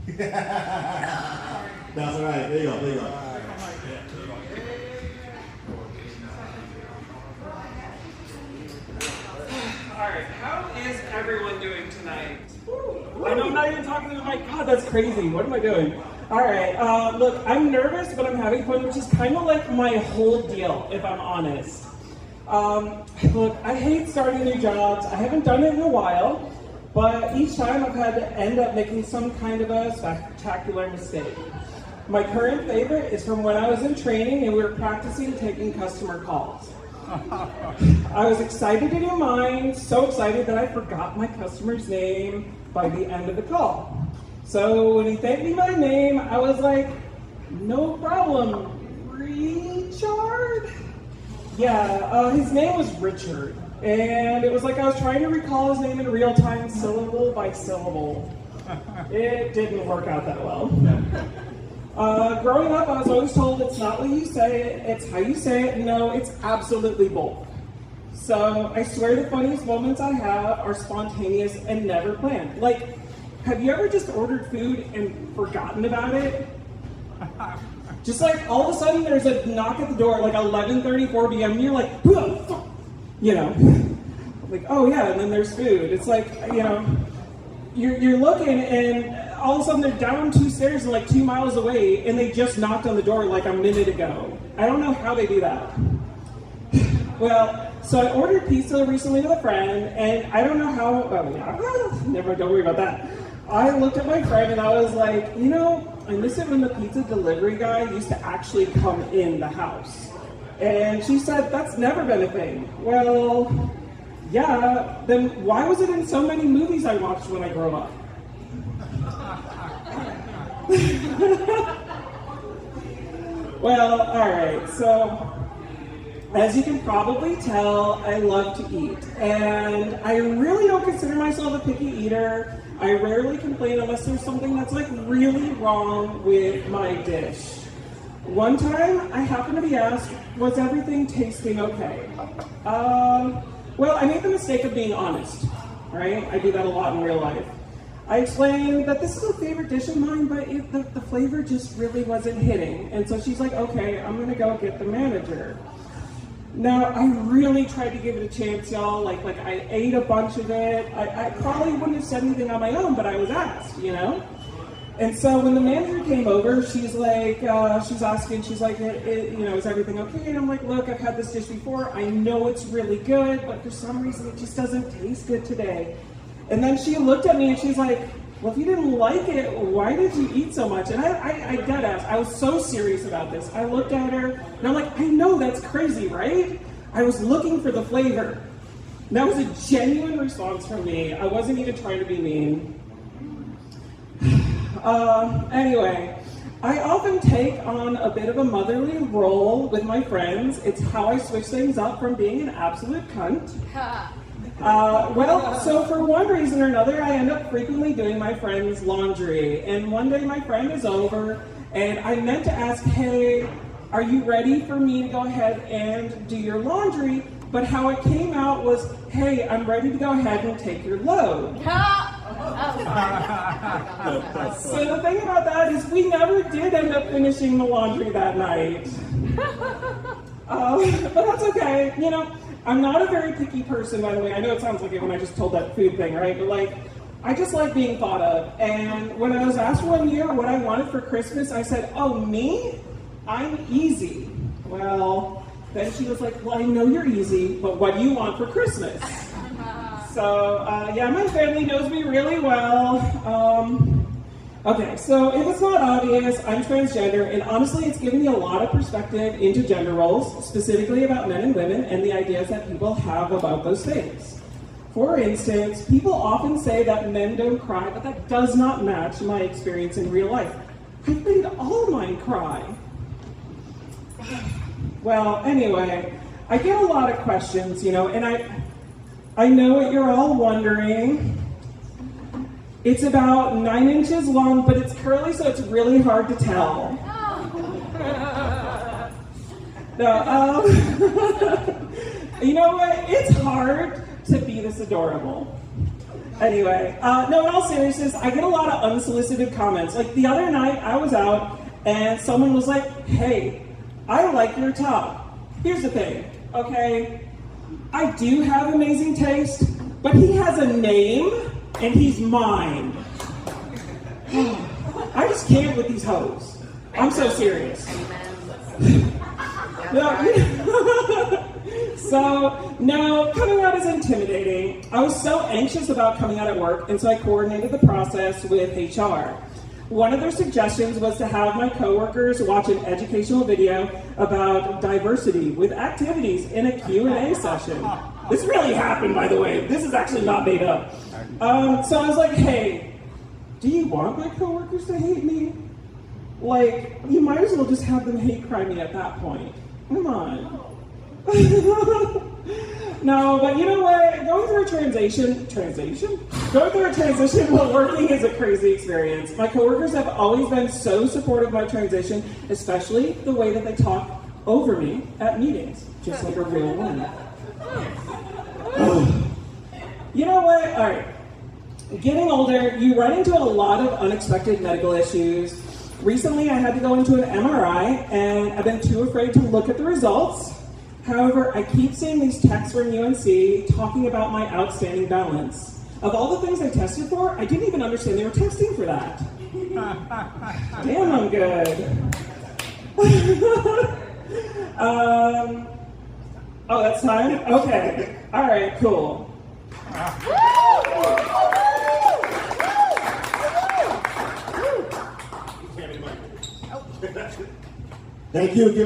That's all right. There you go. There you go. Alright, how is everyone doing tonight? I know I'm not even talking to my God, that's crazy. What am I doing? Alright, look, I'm nervous, but I'm having fun, which is kind of like my whole deal, if I'm honest. Look, I hate starting new jobs. I haven't done it in a while, but each time I've had to end up making some kind of a spectacular mistake. My current favorite is from when I was in training and we were practicing taking customer calls. I was excited to do mine, so excited that I forgot my customer's name by the end of the call. So when he thanked me by name, I was like, no problem, Richard? Yeah, his name was Richard. And it was like I was trying to recall his name in real time, syllable by syllable. It didn't work out that well. Growing up, I was always told it's not what you say it, it's how you say it. No, it's absolutely both. So I swear the funniest moments I have are spontaneous and never planned. Like, have you ever just ordered food and forgotten about it? Just like all of a sudden there's a knock at the door, like 11:34 p.m. and you're like, oh, fuck. You know, like, oh yeah, and then there's food. It's like, you know, you're looking and all of a sudden they're down 2 stairs and like 2 miles away and they just knocked on the door like a minute ago. I don't know how they do that. Well, so I ordered pizza recently with a friend and I don't know how, oh yeah, never, don't worry about that. I looked at my friend and I was like, you know, I miss it when the pizza delivery guy used to actually come in the house. And she said, that's never been a thing. Well, yeah, then why was it in so many movies I watched when I grew up? Well, alright, so as you can probably tell, I love to eat. And I really don't consider myself a picky eater. I rarely complain unless there's something that's like really wrong with my dish. One time, I happened to be asked, was everything tasting okay? Well, I made the mistake of being honest, right? I do that a lot in real life. I explained that this is a favorite dish of mine, but the flavor just really wasn't hitting. And so she's like, okay, I'm gonna go get the manager. Now, I really tried to give it a chance, y'all. Like I ate a bunch of it. I probably wouldn't have said anything on my own, but I was asked, you know? And so when the manager came over, she's like, she's asking, she's like, you know, is everything okay? And I'm like, look, I've had this dish before. I know it's really good, but for some reason it just doesn't taste good today. And then she looked at me and she's like, well, if you didn't like it, why did you eat so much? And I dead ass, I was so serious about this. I looked at her and I'm like, I know, that's crazy, right? I was looking for the flavor. And that was a genuine response from me. I wasn't even trying to be mean. Anyway, I often take on a bit of a motherly role with my friends. It's how I switch things up from being an absolute cunt. Well, so for one reason or another, I end up frequently doing my friend's laundry. And one day my friend is over, and I meant to ask, hey, are you ready for me to go ahead and do your laundry? But how it came out was, hey, I'm ready to go ahead and take your load. So the thing about that is we never did end up finishing the laundry that night. But that's okay. You know, I'm not a very picky person, by the way. I know it sounds like it when I just told that food thing, right? But like, I just like being thought of. And when I was asked one year what I wanted for Christmas, I said, oh, me? I'm easy. Well, then she was like, well, I know you're easy, but what do you want for Christmas? So, yeah, my family knows me really well. Okay, so if it's not obvious, I'm transgender, and honestly, it's given me a lot of perspective into gender roles, specifically about men and women, and the ideas that people have about those things. For instance, people often say that men don't cry, but that does not match my experience in real life. I've made all mine cry. Well, anyway, I get a lot of questions, you know, and I know what you're all wondering. It's about 9 inches long, but it's curly, so it's really hard to tell. No, you know what? It's hard to be this adorable. Anyway, no, in all seriousness, I get a lot of unsolicited comments. Like the other night, I was out and someone was like, hey, I like your top. Here's the thing, okay? I do have amazing taste, but he has a name and he's mine. I just can't with these hoes. I'm so serious. So, no, coming out is intimidating. I was so anxious about coming out at work, and so I coordinated the process with HR. One of their suggestions was to have my coworkers watch an educational video about diversity with activities in a Q&A session. This really happened, by the way. This is actually not made up. So I was like, hey, do you want my coworkers to hate me? Like, you might as well just have them hate crime me at that point. Come on. No, but you know what? Going through a transition while working is a crazy experience. My coworkers have always been so supportive of my transition, especially the way that they talk over me at meetings, just like a real woman. You know what? All right. Getting older, you run into a lot of unexpected medical issues. Recently, I had to go into an MRI, and I've been too afraid to look at the results. However, I keep seeing these texts from UNC talking about my outstanding balance. Of all the things I tested for, I didn't even understand they were testing for that. Damn, I'm good. Oh, that's time? Okay. All right, cool. Thank you.